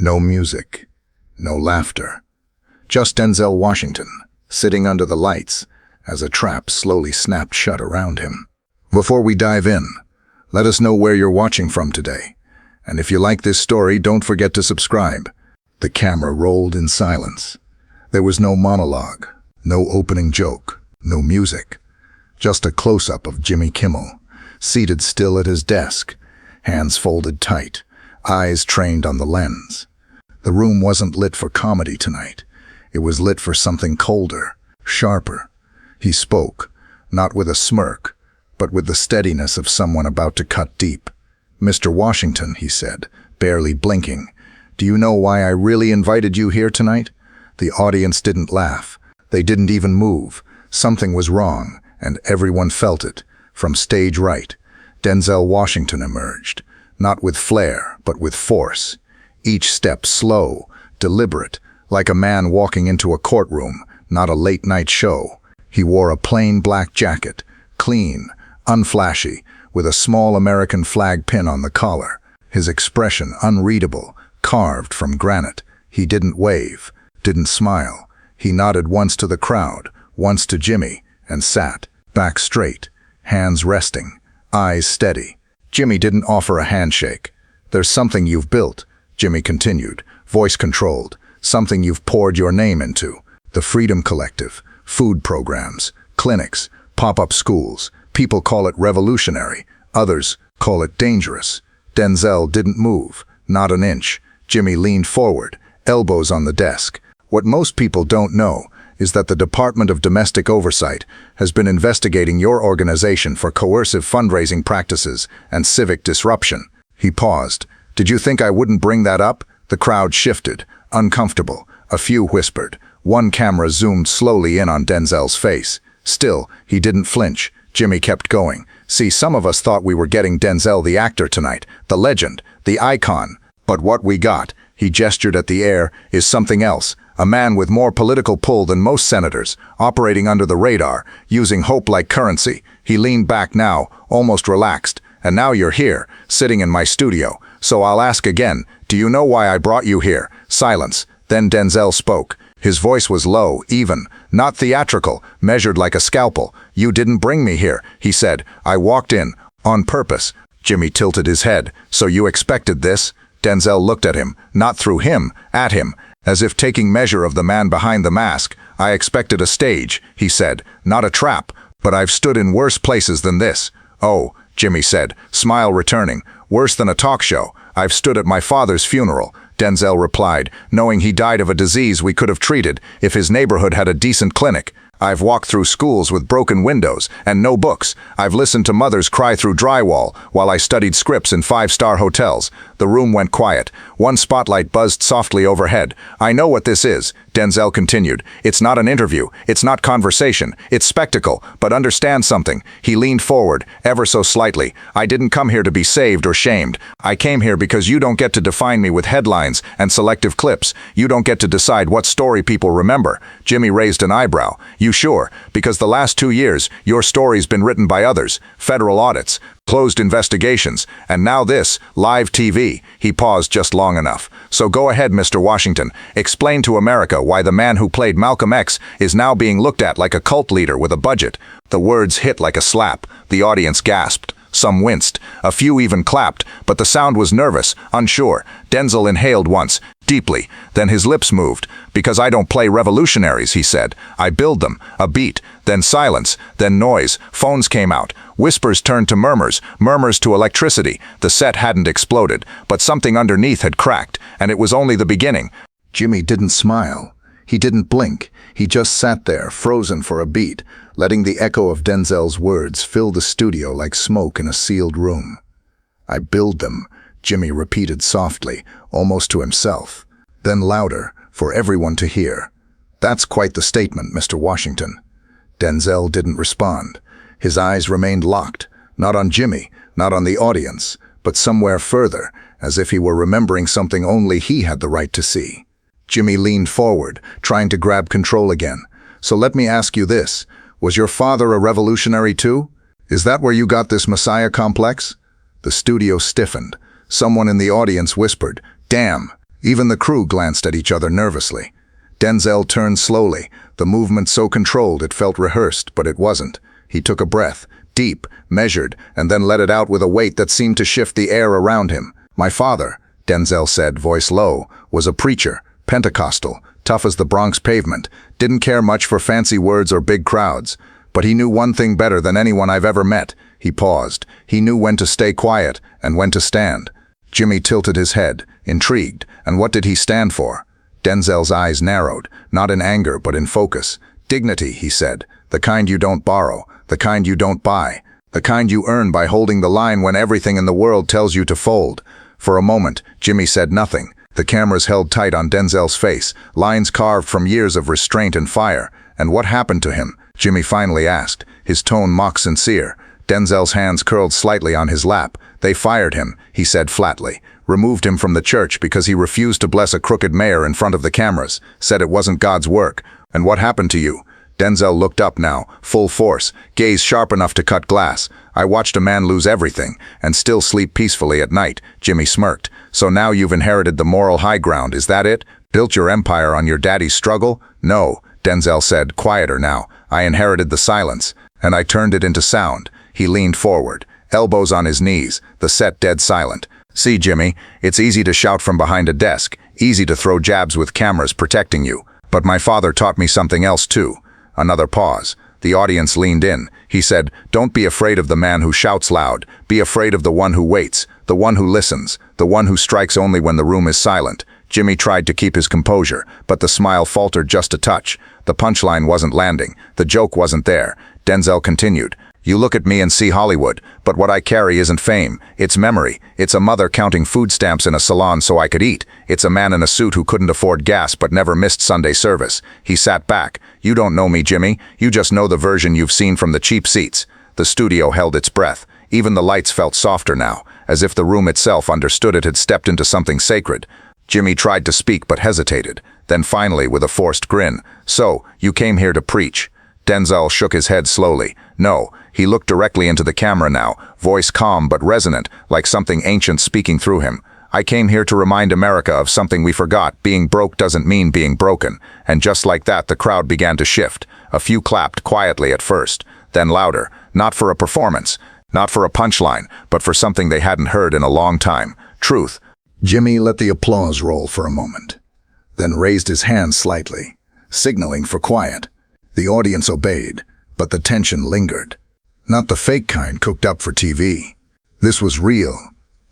No music, no laughter. Just Denzel Washington, sitting under the lights, as a trap slowly snapped shut around him. Before we dive in, let us know where you're watching from today. And if you like this story, don't forget to subscribe. The camera rolled in silence. There was no monologue, no opening joke, no music. Just a close-up of Jimmy Kimmel, seated still at his desk, hands folded tight, eyes trained on the lens. The room wasn't lit for comedy tonight. It was lit for something colder, sharper. He spoke, not with a smirk, but with the steadiness of someone about to cut deep. "Mr. Washington," he said, barely blinking, "do you know why I really invited you here tonight?" The audience didn't laugh. They didn't even move. Something was wrong, and everyone felt it. From stage right, Denzel Washington emerged, not with flair, but with force. Each step slow, deliberate, like a man walking into a courtroom, not a late-night show. He wore a plain black jacket, clean, unflashy, with a small American flag pin on the collar. His expression unreadable, carved from granite. He didn't wave, didn't smile. He nodded once to the crowd, once to Jimmy, and sat, back straight, hands resting, eyes steady. Jimmy didn't offer a handshake. "There's something you've built," Jimmy continued, voice controlled, "something you've poured your name into. The Freedom Collective, food programs, clinics, pop-up schools. People call it revolutionary. Others call it dangerous." Denzel didn't move, not an inch. Jimmy leaned forward, elbows on the desk. "What most people don't know is that the Department of Domestic Oversight has been investigating your organization for coercive fundraising practices and civic disruption." He paused. "Did you think I wouldn't bring that up?" The crowd shifted, uncomfortable. A few whispered. One camera zoomed slowly in on Denzel's face. Still, he didn't flinch. Jimmy kept going. "See, some of us thought we were getting Denzel the actor tonight, the legend, the icon. But what we got," he gestured at the air, "is something else. A man with more political pull than most senators, operating under the radar, using hope like currency." He leaned back now, almost relaxed. "And now you're here, sitting in my studio. So I'll ask again, do you know why I brought you here?" Silence. Then Denzel spoke. His voice was low, even, not theatrical, measured like a scalpel. "You didn't bring me here," he said. "I walked in, on purpose." Jimmy tilted his head. "So you expected this?" Denzel looked at him, not through him, at him, as if taking measure of the man behind the mask. "I expected a stage," he said, "not a trap, but I've stood in worse places than this." "Oh," Jimmy said, smile returning, "worse than a talk show. I've stood at my father's funeral." Denzel replied, "knowing he died of a disease we could have treated if his neighborhood had a decent clinic. I've walked through schools with broken windows and no books. I've listened to mothers cry through drywall while I studied scripts in five-star hotels." The room went quiet. One spotlight buzzed softly overhead. "I know what this is," Denzel continued. "It's not an interview. It's not conversation. It's spectacle. But understand something." He leaned forward, ever so slightly. "I didn't come here to be saved or shamed. I came here because you don't get to define me with headlines and selective clips. You don't get to decide what story people remember." Jimmy raised an eyebrow. "You sure? Because the last 2 years, your story's been written by others. Federal audits, closed investigations, and now this, live TV." He paused just long enough. "So go ahead, Mr. Washington. Explain to America why the man who played Malcolm X is now being looked at like a cult leader with a budget." The words hit like a slap. The audience gasped. Some winced. A few even clapped, but the sound was nervous, unsure. Denzel inhaled once, deeply. Then his lips moved. "Because I don't play revolutionaries," he said. "I build them." A beat, then silence, then noise. Phones came out. Whispers turned to murmurs, murmurs to electricity. The set hadn't exploded, but something underneath had cracked, and it was only the beginning. Jimmy didn't smile. He didn't blink. He just sat there, frozen for a beat, letting the echo of Denzel's words fill the studio like smoke in a sealed room. "I build them," Jimmy repeated softly, almost to himself. Then louder, for everyone to hear. "That's quite the statement, Mr. Washington." Denzel didn't respond. His eyes remained locked, not on Jimmy, not on the audience, but somewhere further, as if he were remembering something only he had the right to see. Jimmy leaned forward, trying to grab control again. "So let me ask you this. Was your father a revolutionary too? Is that where you got this messiah complex?" The studio stiffened. Someone in the audience whispered, "Damn." Even the crew glanced at each other nervously. Denzel turned slowly, the movement so controlled it felt rehearsed, but it wasn't. He took a breath, deep, measured, and then let it out with a weight that seemed to shift the air around him. "My father," Denzel said, voice low, was a preacher, Pentecostal, tough as the Bronx pavement, didn't care much for fancy words or big crowds. But he knew one thing better than anyone I've ever met. He paused. He knew when to stay quiet and when to stand. Jimmy tilted his head, intrigued. And what did he stand for? Denzel's eyes narrowed, not in anger but in focus. "Dignity," he said. "The kind you don't borrow, the kind you don't buy, the kind you earn by holding the line when everything in the world tells you to fold." For a moment, Jimmy said nothing. The cameras held tight on Denzel's face, lines carved from years of restraint and fire. "And what happened to him?" Jimmy finally asked, his tone mock sincere. Denzel's hands curled slightly on his lap. "They fired him," he said flatly. "Removed him from the church because he refused to bless a crooked mayor in front of the cameras. Said it wasn't God's work." "And what happened to you?" Denzel looked up now, full force, gaze sharp enough to cut glass. "I watched a man lose everything and still sleep peacefully at night." Jimmy smirked. "So now you've inherited the moral high ground, is that it? Built your empire on your daddy's struggle?" "No," Denzel said, quieter now. "I inherited the silence, and I turned it into sound." He leaned forward, elbows on his knees, the set dead silent. "See, Jimmy, it's easy to shout from behind a desk, easy to throw jabs with cameras protecting you. But my father taught me something else too." Another pause. The audience leaned in. He said, "Don't be afraid of the man who shouts loud. Be afraid of the one who waits, the one who listens, the one who strikes only when the room is silent." Jimmy tried to keep his composure, but the smile faltered just a touch. The punchline wasn't landing. The joke wasn't there. Denzel continued, "You look at me and see Hollywood, but what I carry isn't fame. It's memory. It's a mother counting food stamps in a salon so I could eat. It's a man in a suit who couldn't afford gas but never missed Sunday service." He sat back. "You don't know me, Jimmy. You just know the version you've seen from the cheap seats." The studio held its breath. Even the lights felt softer now, as if the room itself understood it had stepped into something sacred. Jimmy tried to speak but hesitated. Then finally, with a forced grin, "So, you came here to preach?" Denzel shook his head slowly. "No." He looked directly into the camera now, voice calm but resonant, like something ancient speaking through him. "I came here to remind America of something we forgot. Being broke doesn't mean being broken." And just like that, the crowd began to shift. A few clapped quietly at first, then louder, not for a performance, not for a punchline, but for something they hadn't heard in a long time. Truth. Jimmy let the applause roll for a moment, then raised his hand slightly, signaling for quiet. The audience obeyed, but the tension lingered. Not the fake kind cooked up for TV. This was real,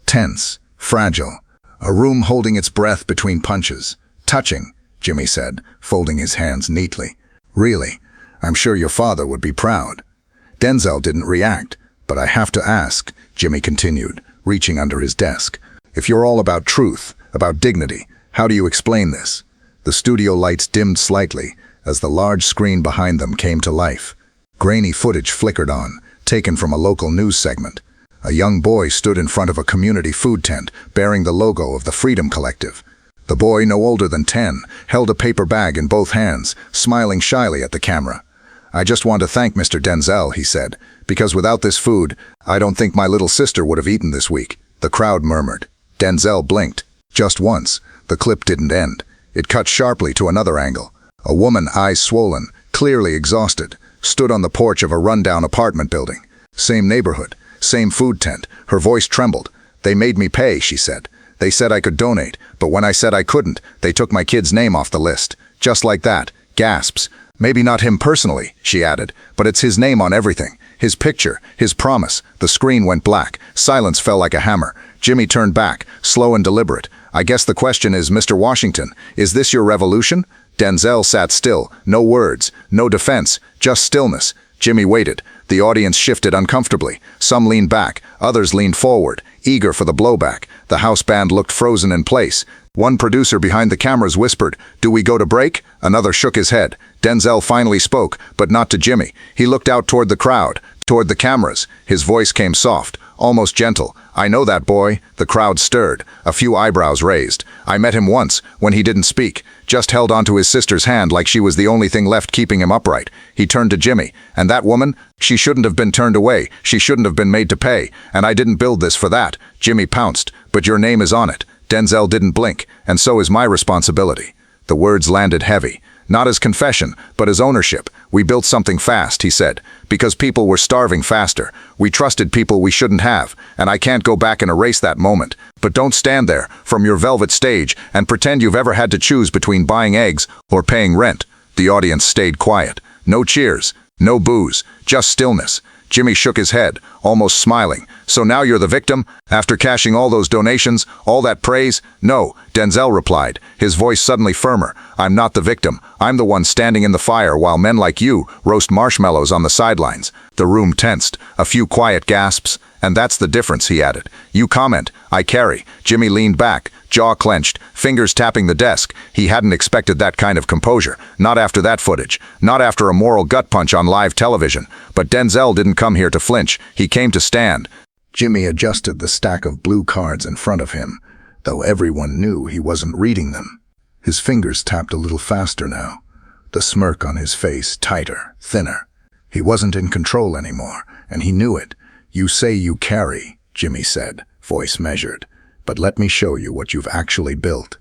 tense, fragile, a room holding its breath between punches. "Touching," Jimmy said, folding his hands neatly. "Really, I'm sure your father would be proud." Denzel didn't react. "But I have to ask," Jimmy continued, reaching under his desk. "If you're all about truth, about dignity, how do you explain this?" The studio lights dimmed slightly as the large screen behind them came to life. Grainy footage flickered on, taken from a local news segment. A young boy stood in front of a community food tent, bearing the logo of the Freedom Collective. The boy, no older than 10, held a paper bag in both hands, smiling shyly at the camera. "I just want to thank Mr. Denzel," he said, "because without this food, I don't think my little sister would have eaten this week." The crowd murmured. Denzel blinked. Just once. The clip didn't end. It cut sharply to another angle. A woman, eyes swollen, clearly exhausted, stood on the porch of a rundown apartment building. Same neighborhood, same food tent. Her voice trembled. "They made me pay," she said. "They said I could donate, but when I said I couldn't, they took my kid's name off the list." Just like that. Gasps. "Maybe not him personally," she added, "but it's his name on everything. His picture, his promise." The screen went black. Silence fell like a hammer. Jimmy turned back, slow and deliberate. "I guess the question is, Mr. Washington, is this your revolution?" Denzel sat still. No words, no defense, just stillness. Jimmy waited. The audience shifted uncomfortably. Some leaned back, others leaned forward, eager for the blowback. The house band looked frozen in place. One producer behind the cameras whispered, "Do we go to break?" Another shook his head. Denzel finally spoke, but not to Jimmy. He looked out toward the crowd, toward the cameras. His voice came soft, almost gentle. "I know that boy." The crowd stirred, a few eyebrows raised. "I met him once, when he didn't speak, just held onto his sister's hand like she was the only thing left keeping him upright." He turned to Jimmy. "And that woman? She shouldn't have been turned away. She shouldn't have been made to pay. And I didn't build this for that." Jimmy pounced. "But your name is on it." Denzel didn't blink, and so is my responsibility. The words landed heavy, not as confession, but as ownership. We built something fast, he said, because people were starving faster. We trusted people we shouldn't have, and I can't go back and erase that moment. But don't stand there, from your velvet stage, and pretend you've ever had to choose between buying eggs or paying rent. The audience stayed quiet. No cheers, no boos, just stillness. Jimmy shook his head, almost smiling. So now you're the victim? After cashing all those donations, all that praise? No, Denzel replied, his voice suddenly firmer. I'm not the victim. I'm the one standing in the fire while men like you roast marshmallows on the sidelines. The room tensed, a few quiet gasps. And that's the difference, he added. You comment, I carry. Jimmy leaned back, jaw clenched, fingers tapping the desk. He hadn't expected that kind of composure. Not after that footage. Not after a moral gut punch on live television. But Denzel didn't come here to flinch. He came to stand. Jimmy adjusted the stack of blue cards in front of him, though everyone knew he wasn't reading them. His fingers tapped a little faster now, the smirk on his face tighter, thinner. He wasn't in control anymore, and he knew it. You say you carry, Jimmy said, voice measured, but let me show you what you've actually built.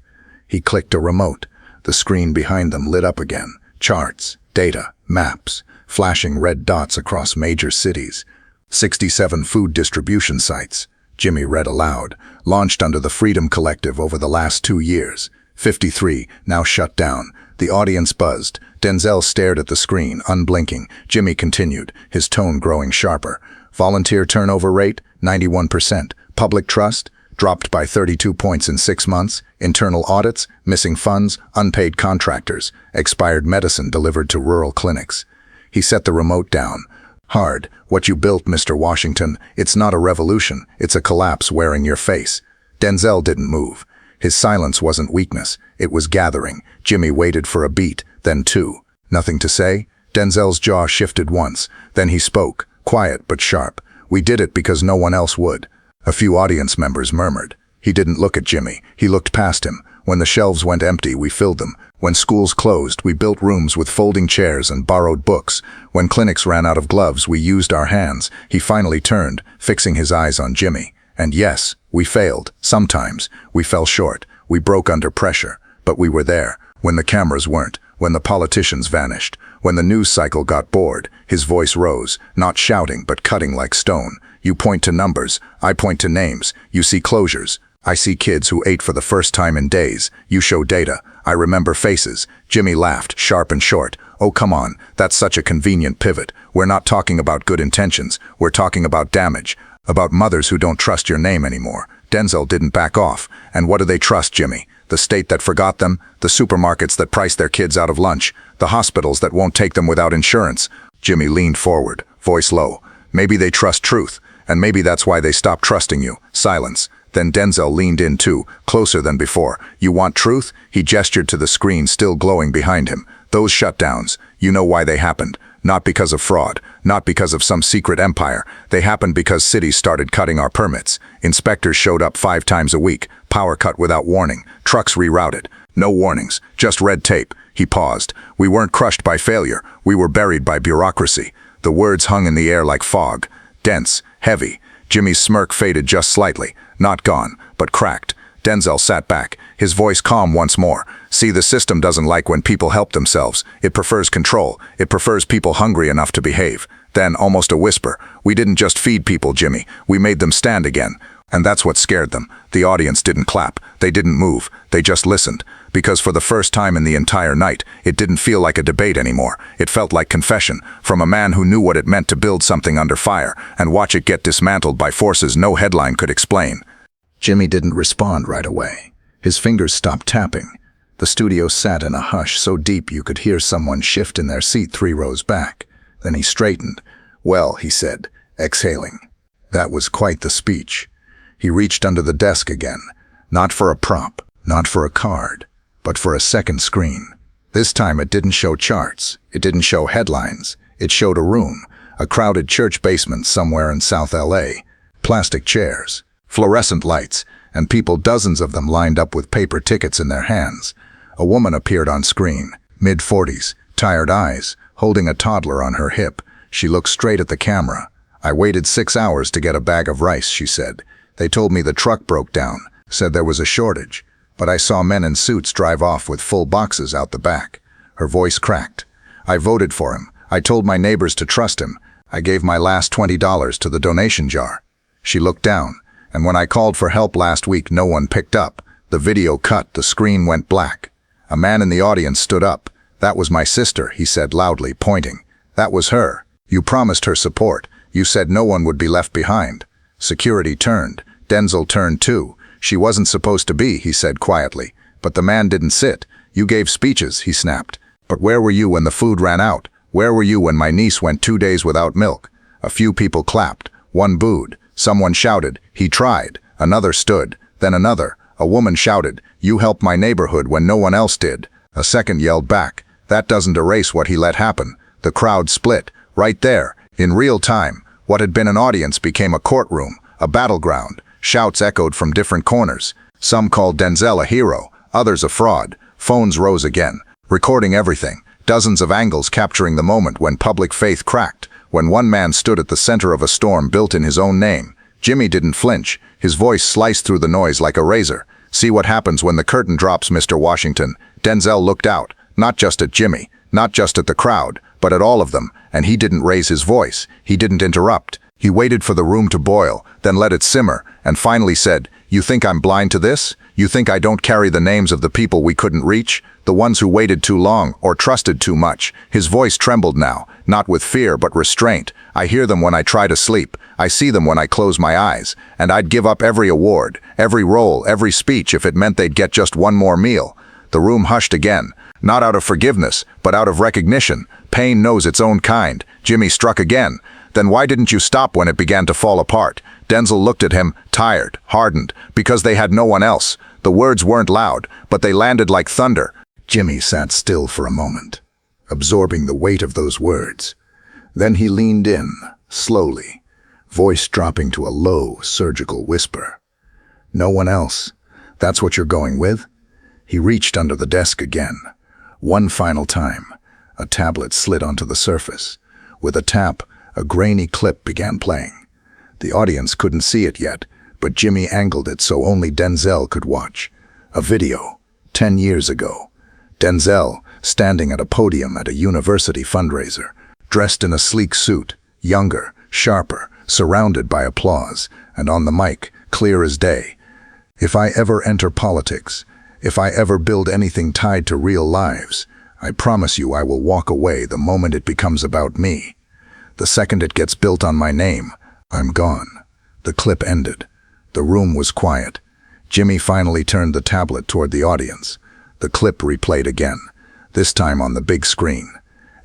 He clicked a remote. The screen behind them lit up again. Charts, data, maps, flashing red dots across major cities. 67 food distribution sites, Jimmy read aloud, launched under the Freedom Collective over the last 2 years. 53, now shut down. The audience buzzed. Denzel stared at the screen, unblinking. Jimmy continued, his tone growing sharper. Volunteer turnover rate, 91%. Public trust, dropped by 32 points in 6 months. Internal audits, missing funds, unpaid contractors. Expired medicine delivered to rural clinics. He set the remote down. Hard, what you built, Mr. Washington, it's not a revolution, it's a collapse wearing your face. Denzel didn't move. His silence wasn't weakness, it was gathering. Jimmy waited for a beat, then two. Nothing to say? Denzel's jaw shifted once. Then he spoke, quiet but sharp. We did it because no one else would. A few audience members murmured. He didn't look at Jimmy, he looked past him. When the shelves went empty, we filled them. When schools closed, we built rooms with folding chairs and borrowed books. When clinics ran out of gloves, we used our hands. He finally turned, fixing his eyes on Jimmy. And yes, we failed. Sometimes. We fell short. We broke under pressure. But we were there. When the cameras weren't. When the politicians vanished. When the news cycle got bored. His voice rose, not shouting, but cutting like stone. You point to numbers. I point to names. You see closures. I see kids who ate for the first time in days. You show data. I remember faces. Jimmy laughed, sharp and short. Oh, come on. That's such a convenient pivot. We're not talking about good intentions. We're talking about damage. About mothers who don't trust your name anymore. Denzel didn't back off. And what do they trust, Jimmy? The state that forgot them? The supermarkets that price their kids out of lunch? The hospitals that won't take them without insurance? Jimmy leaned forward, voice low. Maybe they trust truth. And maybe that's why they stopped trusting you. Silence. Then Denzel leaned in too, closer than before. You want truth? He gestured to the screen still glowing behind him. Those shutdowns, you know why they happened. Not because of fraud, not because of some secret empire. They happened because cities started cutting our permits. Inspectors showed up 5 times a week, power cut without warning, trucks rerouted. No warnings, just red tape. He paused. We weren't crushed by failure, we were buried by bureaucracy. The words hung in the air like fog, dense, heavy. Jimmy's smirk faded just slightly, not gone, but cracked. Denzel sat back, his voice calm once more. See, the system doesn't like when people help themselves. It prefers control. It prefers people hungry enough to behave. Then, almost a whisper, we didn't just feed people, Jimmy. We made them stand again. And that's what scared them. The audience didn't clap. They didn't move. They just listened. Because for the first time in the entire night, it didn't feel like a debate anymore. It felt like confession, from a man who knew what it meant to build something under fire and watch it get dismantled by forces no headline could explain. Jimmy didn't respond right away. His fingers stopped tapping. The studio sat in a hush so deep you could hear someone shift in their seat 3 rows back. Then he straightened. Well, he said, exhaling. That was quite the speech. He reached under the desk again, not for a prop, not for a card, but for a second screen. This time it didn't show charts, it didn't show headlines, it showed a room, a crowded church basement somewhere in South LA, plastic chairs, fluorescent lights, and people, dozens of them, lined up with paper tickets in their hands. A woman appeared on screen, mid-40s, tired eyes, holding a toddler on her hip. She looked straight at the camera. I waited 6 hours to get a bag of rice, she said. They told me the truck broke down. said there was a shortage, but I saw men in suits drive off with full boxes out the back. Her voice cracked. I voted for him. I told my neighbors to trust him. I gave my last $20 to the donation jar. She looked down, and when I called for help last week, no one picked up. The video cut, the screen went black. A man in the audience stood up. That was my sister, he said loudly, pointing. That was her. You promised her support. You said no one would be left behind. Security turned. Denzel turned too. She wasn't supposed to be, he said quietly. But the man didn't sit. You gave speeches, he snapped. But where were you when the food ran out? Where were you when my niece went 2 days without milk? A few people clapped. One booed. Someone shouted, he tried. Another stood. Then another. A woman shouted, you helped my neighborhood when no one else did. A second yelled back, that doesn't erase what he let happen. The crowd split. Right there, in real time. What had been an audience became a courtroom, a battleground. Shouts echoed from different corners. Some called Denzel a hero, others a fraud. Phones rose again, recording everything. Dozens of angles capturing the moment when public faith cracked, when one man stood at the center of a storm built in his own name. Jimmy didn't flinch. His voice sliced through the noise like a razor. See what happens when the curtain drops, Mr. Washington. Denzel looked out, not just at Jimmy, not just at the crowd, but at all of them, and he didn't raise his voice. He didn't interrupt. He waited for the room to boil, then let it simmer, and finally said, you think I'm blind to this? You think I don't carry the names of the people we couldn't reach? The ones who waited too long or trusted too much. His voice trembled now, not with fear but restraint. I hear them when I try to sleep. I see them when I close my eyes. And I'd give up every award, every role, every speech if it meant they'd get just one more meal. The room hushed again, not out of forgiveness, but out of recognition. Pain knows its own kind. Jimmy struck again. Then why didn't you stop when it began to fall apart? Denzel looked at him, tired, hardened, because they had no one else. The words weren't loud, but they landed like thunder. Jimmy sat still for a moment, absorbing the weight of those words. Then he leaned in, slowly, voice dropping to a low, surgical whisper. No one else. That's what you're going with? He reached under the desk again. One final time, a tablet slid onto the surface. With a tap, a grainy clip began playing. The audience couldn't see it yet, but Jimmy angled it so only Denzel could watch. A video, 10 years ago. Denzel, standing at a podium at a university fundraiser, dressed in a sleek suit, younger, sharper, surrounded by applause, and on the mic, clear as day. If I ever enter politics, if I ever build anything tied to real lives, I promise you I will walk away the moment it becomes about me. The second it gets built on my name, I'm gone. The clip ended. The room was quiet. Jimmy finally turned the tablet toward the audience. The clip replayed again, this time on the big screen.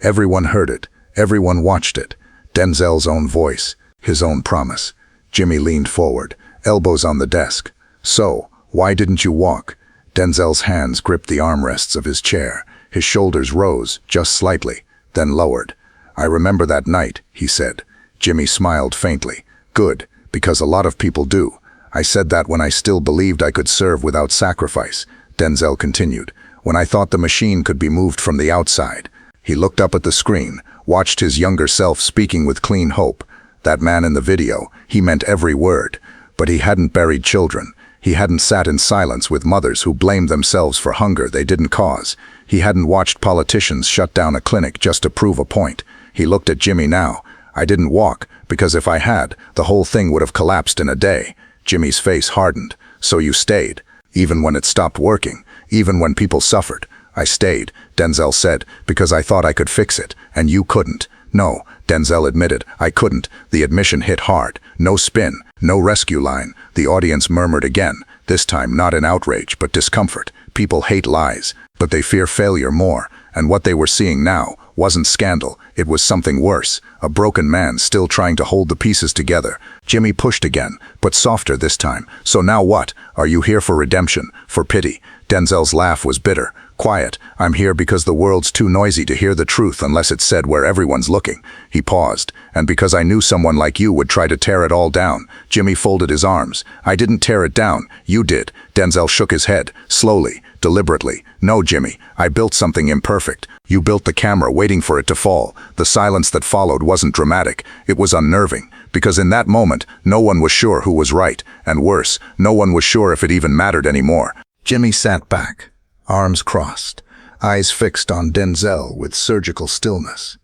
Everyone heard it. Everyone watched it. Denzel's own voice, his own promise. Jimmy leaned forward, elbows on the desk. So, why didn't you walk? Denzel's hands gripped the armrests of his chair. His shoulders rose, just slightly, then lowered. I remember that night, he said. Jimmy smiled faintly. Good, because a lot of people do. I said that when I still believed I could serve without sacrifice. Denzel continued, when I thought the machine could be moved from the outside. He looked up at the screen, watched his younger self speaking with clean hope. That man in the video, he meant every word. But he hadn't buried children. He hadn't sat in silence with mothers who blamed themselves for hunger they didn't cause. He hadn't watched politicians shut down a clinic just to prove a point. He looked at Jimmy now. I didn't walk, because if I had, the whole thing would have collapsed in a day. Jimmy's face hardened. So you stayed. Even when it stopped working, even when people suffered. I stayed, Denzel said, because I thought I could fix it, and you couldn't. No, Denzel admitted, I couldn't. The admission hit hard. No spin, no rescue line. The audience murmured again, this time not in outrage, but discomfort. People hate lies, but they fear failure more. And what they were seeing now wasn't scandal, it was something worse. A broken man still trying to hold the pieces together. Jimmy pushed again, but softer this time. So now what? Are you here for redemption? For pity? Denzel's laugh was bitter. Quiet. I'm here because the world's too noisy to hear the truth unless it's said where everyone's looking. He paused. And because I knew someone like you would try to tear it all down. Jimmy folded his arms. I didn't tear it down. You did. Denzel shook his head. Slowly. Deliberately. No, Jimmy. I built something imperfect. You built the camera waiting for it to fall. The silence that followed wasn't dramatic, it was unnerving, because in that moment, no one was sure who was right, and worse, no one was sure if it even mattered anymore. Jimmy sat back, arms crossed, eyes fixed on Denzel with surgical stillness.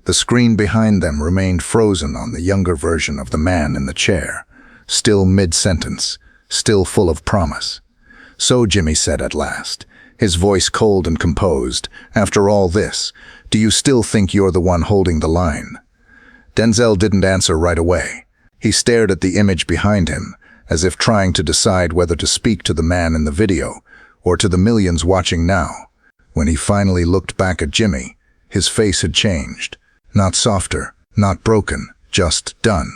The screen behind them remained frozen on the younger version of the man in the chair, still mid-sentence, still full of promise. "So," Jimmy said at last, his voice cold and composed, "after all this, do you still think you're the one holding the line?" Denzel didn't answer right away. He stared at the image behind him, as if trying to decide whether to speak to the man in the video, or to the millions watching now. When he finally looked back at Jimmy, his face had changed. Not softer, not broken, just done.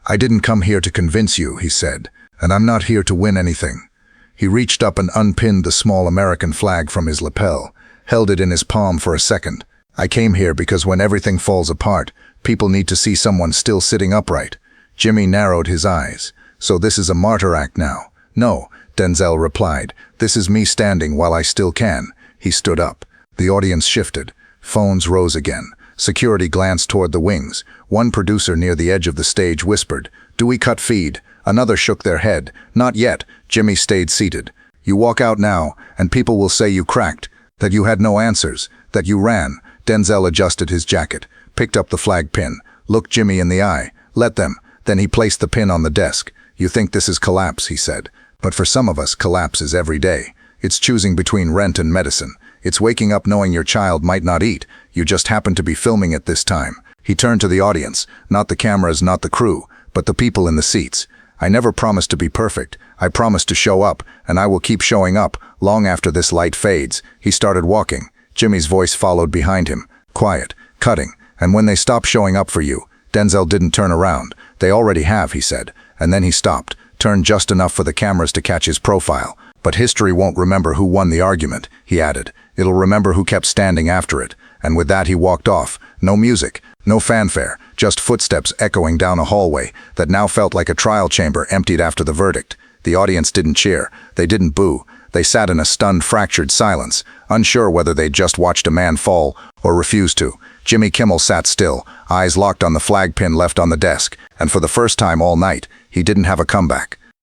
"I didn't come here to convince you," he said, "and I'm not here to win anything." He reached up and unpinned the small American flag from his lapel, held it in his palm for a second. "I came here because when everything falls apart, people need to see someone still sitting upright." Jimmy narrowed his eyes. "So this is a martyr act now?" "No," Denzel replied. "This is me standing while I still can." He stood up. The audience shifted. Phones rose again. Security glanced toward the wings. One producer near the edge of the stage whispered, "Do we cut feed?" Another shook their head. "Not yet." Jimmy stayed seated. "You walk out now, and people will say you cracked, that you had no answers, that you ran." Denzel adjusted his jacket, picked up the flag pin, looked Jimmy in the eye. "Let them." Then he placed the pin on the desk. "You think this is collapse," he said. "But for some of us, collapse is every day. It's choosing between rent and medicine. It's waking up knowing your child might not eat. You just happen to be filming it this time." He turned to the audience, not the cameras, not the crew, but the people in the seats. "I never promised to be perfect. I promised to show up, and I will keep showing up, long after this light fades." He started walking. Jimmy's voice followed behind him, quiet, cutting. "And when they stop showing up for you," Denzel didn't turn around. "They already have," he said. And then he stopped, turned just enough for the cameras to catch his profile. "But history won't remember who won the argument," he added. "It'll remember who kept standing after it." And with that he walked off. No music, no fanfare, just footsteps echoing down a hallway that now felt like a trial chamber emptied after the verdict. The audience didn't cheer. They didn't boo. They sat in a stunned, fractured silence, unsure whether they'd just watched a man fall or refused to. Jimmy Kimmel sat still, eyes locked on the flag pin left on the desk, and for the first time all night, he didn't have a comeback.